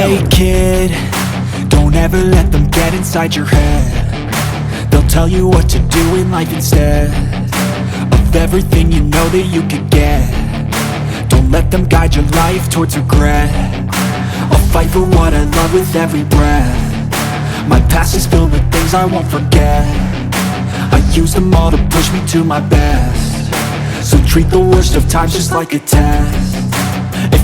Hey kid, don't ever let them get inside your head. They'll tell you what to do in life instead of everything you know that you could get. Don't let them guide your life towards regret. I'll fight for what I love with every breath. My past is filled with things I won't forget. I use them all to push me to my best. So treat the worst of times just like a test.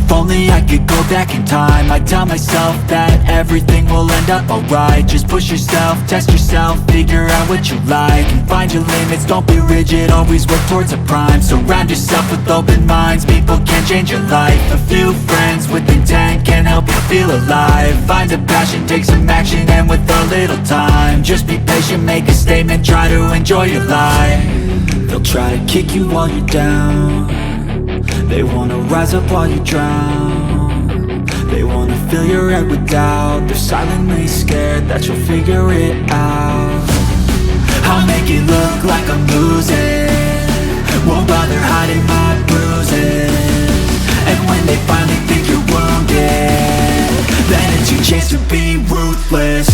If only I could go back in time, I'd tell myself that everything will end up alright. Just push yourself, test yourself, figure out what you like, and find your limits, don't be rigid, always work towards a prime. Surround yourself with open minds, people can change your life. A few friends with intent can help you feel alive. Find a passion, take some action, and with a little time, just be patient, make a statement, try to enjoy your life. They'll try to kick you while you're down. They wanna rise up while you drown. They wanna fill your head with doubt. They're silently scared that you'll figure it out. I'll make it look like I'm losing, won't bother hiding my bruises. And when they finally think you're wounded, then it's your chance to be ruthless.